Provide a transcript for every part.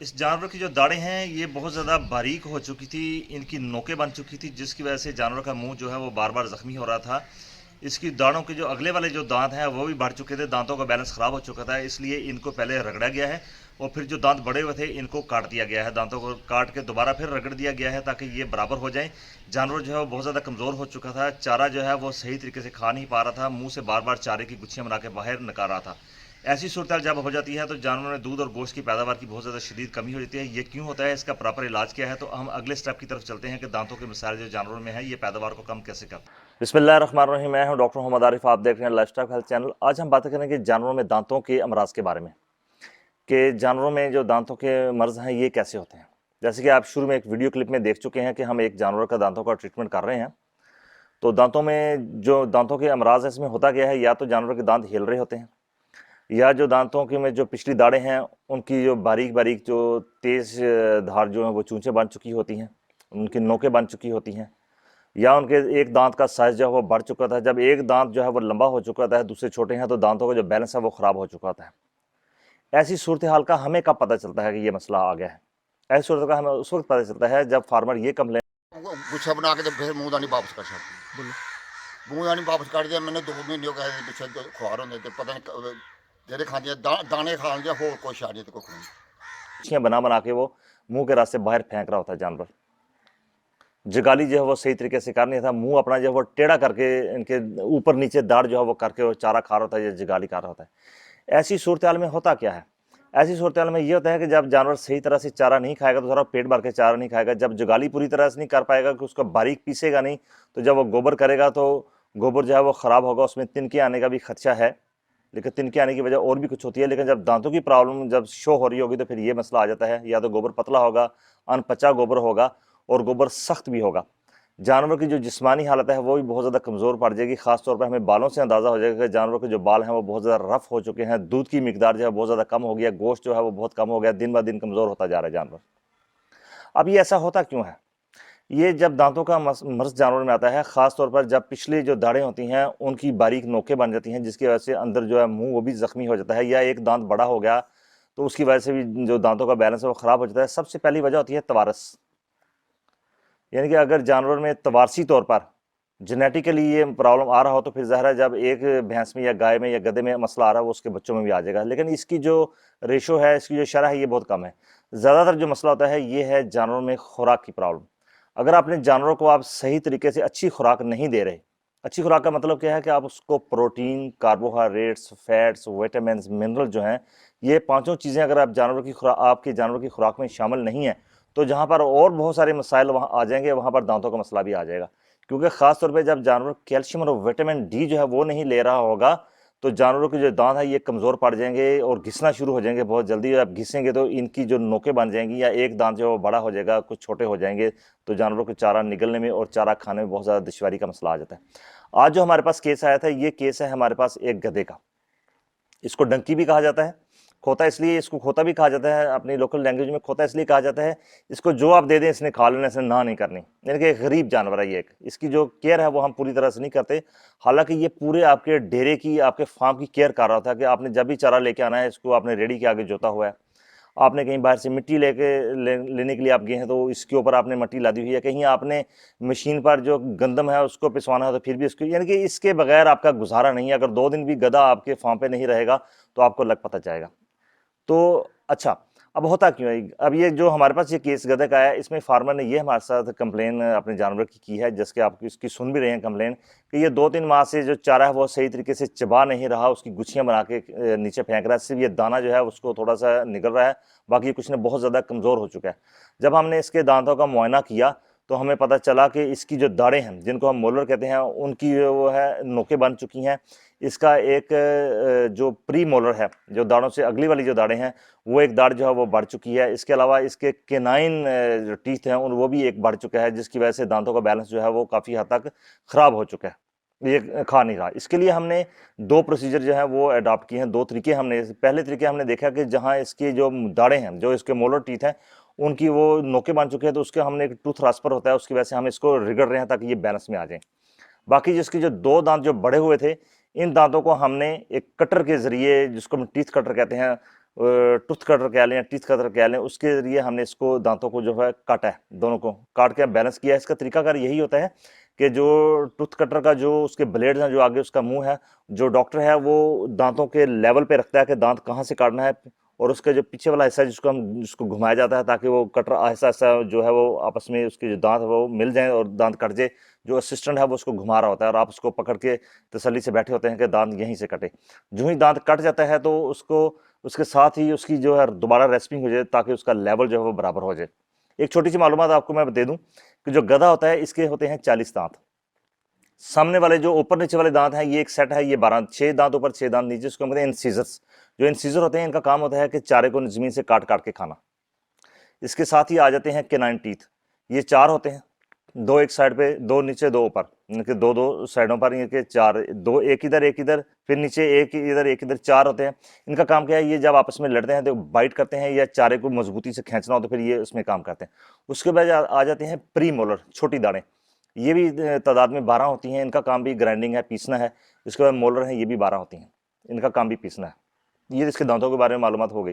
इस जानवर की जो दाढ़ें हैं ये बहुत ज़्यादा बारीक हो चुकी थी, इनकी नोकें बन चुकी थी, जिसकी वजह से जानवर का मुंह जो है वो बार बार ज़ख्मी हो रहा था। इसकी दाढ़ों के जो अगले वाले जो दांत हैं वो भी बढ़ चुके थे, दांतों का बैलेंस ख़राब हो चुका था, इसलिए इनको पहले रगड़ा गया है और फिर जो दांत बड़े हुए थे इनको काट दिया गया है, दांतों को काट के दोबारा फिर रगड़ दिया गया है ताकि ये बराबर हो जाए। जानवर जो है वो बहुत ज़्यादा कमज़ोर हो चुका था, चारा जो है वो सही तरीके से खा नहीं पा रहा था, मुंह से बार बार चारे की गुच्छियाँ बना के बाहर निकाल रहा था। ऐसी सूरत जब हो जाती है तो जानवरों में दूध और गोश्त की पैदावार की बहुत ज़्यादा शदीद कमी हो जाती है। ये क्यों होता है, इसका प्रॉपर इलाज क्या है, तो हम अगले स्टेप की तरफ चलते हैं कि दांतों के मसाइल जो जानवरों में है ये पैदावार को कम कैसे कर। बिस्मिल्लाहिर्रहमानिर्रहीम, मैं हूं डॉक्टर मोहम्मद आरिफ, आप देख रहे हैं लाइफस्टाइल हेल्थ चैनल। आज हम बात करेंगे जानवरों में दांतों के अमराज के बारे में, कि जानवरों में जो दांतों के मर्ज हैं ये कैसे होते हैं। जैसे कि आप शुरू में एक वीडियो क्लिप में देख चुके हैं कि हम एक जानवर का दांतों का ट्रीटमेंट कर रहे हैं। तो दांतों में जो दांतों के अमराज है इसमें होता क्या है, या तो जानवर के दांत हिल रहे होते हैं, या जो दांतों की में जो पिछली दाढ़ें हैं उनकी जो बारीक बारीक जो तेज धार जो है वो चूंचे बन चुकी होती हैं, उनकी नोकें बन चुकी होती हैं, या उनके एक दांत का साइज जो है वो बढ़ चुका था। जब एक दांत जो है वो लंबा हो चुका था, दूसरे छोटे हैं, तो दांतों का जो बैलेंस है वो खराब हो चुका था। ऐसी सूरत हाल का हमें कब पता चलता है कि ये मसला आ गया है? ऐसी सूरत का हमें उस वक्त पता चलता है जब फार्मर ये कंप्लेन गुच्छा बना के तो फिर मुंहदानी वापस कर सकती मुंहदानी वापस कर दिया मैंने 2 महीने हो गए पिछले खुआर होने ते पता नहीं जेह्ड़े खांदियां दाने खान दिया होर कोई शादी तो कोई बना बना के वो मुंह के रास्ते बाहर फेंक रहा होता है जानवर। जगाली जो है वो सही तरीके से कर नहीं था, मुंह अपना जो है वो टेढ़ा करके इनके ऊपर नीचे दाढ़ जो है वो करके वो चारा खा रहा होता है या जगाली खा रहा होता है। ऐसी सूरत हाल में होता क्या है? ऐसी सूरत हाल में ये होता है कि जब जानवर सही तरह से चारा नहीं खाएगा तो सारा पेट भर के चारा नहीं खाएगा, जब जुगाली पूरी तरह से नहीं कर पाएगा कि उसको बारीक पीसेगा नहीं, तो जब वो गोबर करेगा तो गोबर जो है वो ख़राब होगा, उसमें तिनके आने का भी खदशा है। लेकिन तिनके आने की वजह और भी कुछ होती है, लेकिन जब दांतों की प्रॉब्लम जब शो हो रही होगी तो फिर ये मसला आ जाता है, या तो गोबर पतला होगा, अनपचा गोबर होगा, और गोबर सख्त भी होगा। जानवर की जो जिस्मानी हालत है वो भी बहुत ज़्यादा कमज़ोर पड़ जाएगी। खासतौर पर हमें बालों से अंदाज़ा हो जाएगा कि जानवर के जो बाल हैं वो बहुत ज़्यादा रफ़ हो चुके हैं, दूध की मिकदार जो है बहुत ज़्यादा कम हो गया, गोश्त जो है वो बहुत कम हो गया, दिन ब दिन कमज़ोर होता जा रहा है जानवर। अब ये ऐसा होता क्यों है? ये जब दांतों का मर्ज जानवर में आता है, ख़ास तौर पर जब पिछली जो दाढ़ें होती हैं उनकी बारीक नोकें बन जाती हैं, जिसकी वजह से अंदर जो है मुंह वो भी ज़ख्मी हो जाता है, या एक दांत बड़ा हो गया तो उसकी वजह से भी जो दांतों का बैलेंस है वो ख़राब हो जाता है। सबसे पहली वजह होती है तवारस, यानी कि अगर जानवर में तवारसी तौर पर जेनेटिकली ये प्रॉब्लम आ रहा हो तो फिर ज़ाहिर है जब एक भैंस में या गाय में या गधे में मसला आ रहा है वो उसके बच्चों में भी आ जाएगा। लेकिन इसकी जो रेशो है, इसकी जो शरह है, ये बहुत कम है। ज़्यादातर जो मसला होता है ये है जानवरों में खुराक की प्रॉब्लम। अगर अपने जानवरों को आप सही तरीके से अच्छी खुराक नहीं दे रहे, अच्छी खुराक का मतलब क्या है कि आप उसको protein, carbohydrates, fats, vitamin, mineral जो हैं, ये पाँचों चीज़ें अगर आप जानवर की खुराक आपके जानवर की खुराक में शामिल नहीं है, तो जहाँ पर और बहुत सारे मसाइल वहाँ आ जाएंगे, वहाँ पर दांतों का मसला भी आ जाएगा। क्योंकि ख़ास तौर पे जब जानवर कैल्शियम और विटामिन डी जो है वो नहीं ले रहा होगा, तो जानवरों के जो दांत है ये कमज़ोर पड़ जाएंगे और घिसना शुरू हो जाएंगे बहुत जल्दी। जब घिसेंगे तो इनकी जो नोकें बन जाएंगी, या एक दांत जो है वो बड़ा हो जाएगा, कुछ छोटे हो जाएंगे, तो जानवरों को चारा निगलने में और चारा खाने में बहुत ज़्यादा दुश्वारी का मसला आ जाता है। आज जो हमारे पास केस आया था, ये केस है हमारे पास एक गधे का। इसको डंकी भी कहा जाता है, खोता इसलिए, इसको खोता भी कहा जाता है, अपनी लोकल लैंग्वेज में खोता इसलिए कहा जाता है। इसको जो आप दे दें इसने खा लेना, इसने ना नहीं करनी, यानी कि एक गरीब जानवर है ये। एक इसकी जो केयर है वो हम पूरी तरह से नहीं करते। हालांकि ये पूरे आपके डेरे की, आपके फार्म की केयर कर रहा था कि आपने जब भी चारा लेके आना है इसको आपने रेडी के आगे जोता हुआ है, आपने कहीं बाहर से मिट्टी लेने के लिए आप गए हैं तो इसके ऊपर आपने मिट्टी ला दी हुई है, कहीं आपने मशीन पर जो गंदम है उसको पिसवाना है तो फिर भी इसको, यानी कि इसके बगैर आपका गुजारा नहीं है। अगर 2 दिन भी गधा आपके फार्म पे नहीं रहेगा तो आपको लग पता जाएगा। तो अच्छा, अब होता क्यों है? अब ये जो हमारे पास ये केस गधे का है, इसमें फार्मर ने ये हमारे साथ कंप्लेन अपने जानवर की है, जिसके आप इसकी सुन भी रहे हैं कंप्लेन, कि ये 2-3 माह से जो चारा है वो सही तरीके से चबा नहीं रहा, उसकी गुच्छियाँ बना के नीचे फेंक रहा है, सिर्फ ये दाना जो है उसको थोड़ा सा निकल रहा है, बाकी कुछ ने बहुत ज़्यादा कमज़ोर हो चुका है। जब हमने इसके दांतों का मुआयना किया तो हमें पता चला कि इसकी जो दाढ़ें हैं, जिनको हम मोलर कहते हैं, उनकी वो है नोकें बन चुकी हैं। इसका एक जो प्री मोलर है, जो दाढ़ों से अगली वाली जो दाढ़ें हैं, वो एक दाढ़ जो है वो बढ़ चुकी है। इसके अलावा इसके केनाइन जो टीथ हैं उन वो भी एक बढ़ चुका है, जिसकी वजह से दांतों का बैलेंस जो है वो काफ़ी हद तक ख़राब हो चुका है, ये खा नहीं रहा। इसके लिए हमने 2 प्रोसीजर जो है वो अडॉप्ट किए हैं, 2 तरीके हमने। पहले तरीके हमने देखा कि जहाँ इसकी जो दाढ़ें हैं, जो इसके मोलर टीथ हैं, उनकी वो नोकें बन चुके हैं, तो उसके हमने एक टूथ ट्रांसफर होता है, उसकी वजह से हम इसको रिगड़ रहे हैं ताकि ये बैलेंस में आ जाए। बाकी जिसके जो 2 दांत जो बड़े हुए थे, इन दांतों को हमने एक कटर के ज़रिए, जिसको हम टीथ कटर कहते हैं, टूथ कटर कह लें या टीथ कटर कह लें, उसके जरिए हमने इसको दांतों को जो है काटा है, दोनों को काट के बैलेंस किया है। इसका तरीकाकार यही होता है कि जो टूथ कटर का जो उसके ब्लेड हैं, जो आगे उसका मुंह है, जो डॉक्टर है वो दांतों के लेवल पे रखता है कि दांत कहाँ से काटना है, और उसका जो पीछे वाला हिस्सा है जिसको घुमाया जाता है ताकि वो कटर ऐसा ऐसा जो है वो आपस में उसके जो दांत है वो मिल जाए और दांत कट जाए। जो असिस्टेंट है वो उसको घुमा रहा होता है और आप उसको पकड़ के तसल्ली से बैठे होते हैं कि दांत यहीं से कटे। जो ही दांत कट जाता है तो उसको उसके साथ ही उसकी जो है दोबारा रेस्पिंग हो जाए ताकि उसका लेवल जो है वो बराबर हो जाए। एक छोटी सी मालूमात आपको मैं दे दूं कि जो गधा होता है इसके होते हैं 40 दांत। सामने वाले जो ऊपर नीचे वाले दांत हैं ये एक सेट है, ये 12, 6 दांत ऊपर 6 दांत नीचे, इसको कहते हैं इंसीजर्स। जो इंसीजर होते हैं इनका काम होता है कि चारे को जमीन से काट काट के खाना। इसके साथ ही आ जाते हैं केनाइन टीथ, ये 4 होते हैं, 2 एक साइड पे, 2 नीचे 2 ऊपर, इनके 2 साइडों पर इनके 4, 2 एक इधर फिर नीचे एक इधर 4 होते हैं। इनका काम क्या है, ये जब आपस में लड़ते हैं तो बाइट करते हैं या चारे को मजबूती से खींचना हो तो फिर ये उसमें काम करते हैं। उसके बाद आ जाते हैं प्री मोलर, छोटी दाढ़ें, ये भी तादाद में 12 होती हैं, इनका काम भी ग्राइंडिंग है, पीसना है। इसके बाद मोलर हैं, ये भी 12 होती हैं, इनका काम भी पीसना है। ये इसके दांतों के बारे में मालूमात हो गई।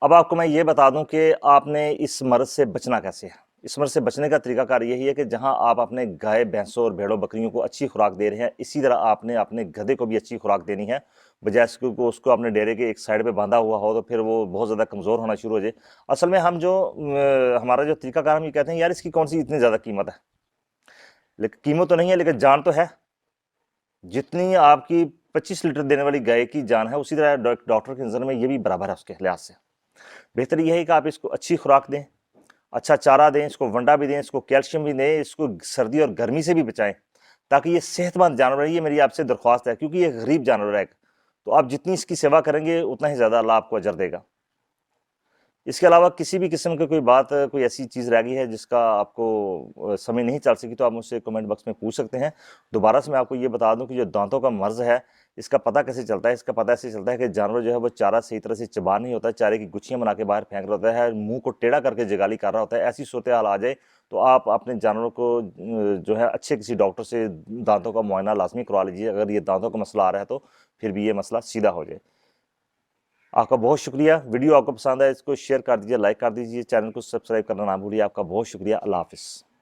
अब आपको मैं ये बता दूं कि आपने इस मर्ज से बचना कैसे है। इस मर्ज से बचने का तरीकाकार यही है कि जहां आप अपने गाय भैंसों और भेड़ों बकरियों को अच्छी खुराक दे रहे हैं, इसी तरह आपने अपने गधे को भी अच्छी खुराक देनी है। बजाय इसको उसको अपने डेरे के एक साइड पे बांधा हुआ हो तो फिर वो बहुत ज़्यादा कमज़ोर होना शुरू हो जाए। असल में हम जो हमारा जो तरीकाकार, हम ये कहते हैं यार इसकी कौन सी इतनी ज़्यादा कीमत है, लेकिन कीमत तो नहीं है लेकिन जान तो है। जितनी आपकी 25 लीटर देने वाली गाय की जान है, उसी तरह डॉक्टर के नज़र में ये भी बराबर है उसके लिहाज से। बेहतर यही है कि आप इसको अच्छी खुराक दें, अच्छा चारा दें, इसको वंडा भी दें, इसको कैल्शियम भी दें, इसको सर्दी और गर्मी से भी बचाएं ताकि ये सेहतमंद जानवर है। ये मेरी आपसे दरख्वास्त है, क्योंकि ये गरीब जानवर है, तो आप जितनी इसकी सेवा करेंगे उतना ही ज़्यादा अल्लाह आपको अजर देगा। इसके अलावा किसी भी किस्म की कोई बात, कोई ऐसी चीज़ रह गई है जिसका आपको समझ नहीं चल सकी तो आप मुझसे कमेंट बॉक्स में पूछ सकते हैं। दोबारा से मैं आपको ये बता दूं कि जो दांतों का मर्ज है इसका पता कैसे चलता है। इसका पता ऐसे चलता है कि जानवर जो है वो चारा सही तरह से चबा नहीं होता, चारे की गुच्छियाँ बना के बाहर फेंक रहा होता है, मुंह को टेढ़ा करके जगाली कर रहा होता है। ऐसी सूरत हाल आ जाए तो आप अपने जानवरों को जो है अच्छे किसी डॉक्टर से दांतों का मुआयना लाजमी करवा लीजिए। अगर ये दांतों का मसला आ रहा है तो फिर भी ये मसला सीधा हो जाए। आपका बहुत शुक्रिया। वीडियो आपको पसंद आए इसको शेयर कर दीजिए, लाइक कर दीजिए, चैनल को सब्सक्राइब करना ना भूलिए। आपका बहुत शुक्रिया। अल्लाह हाफिज़।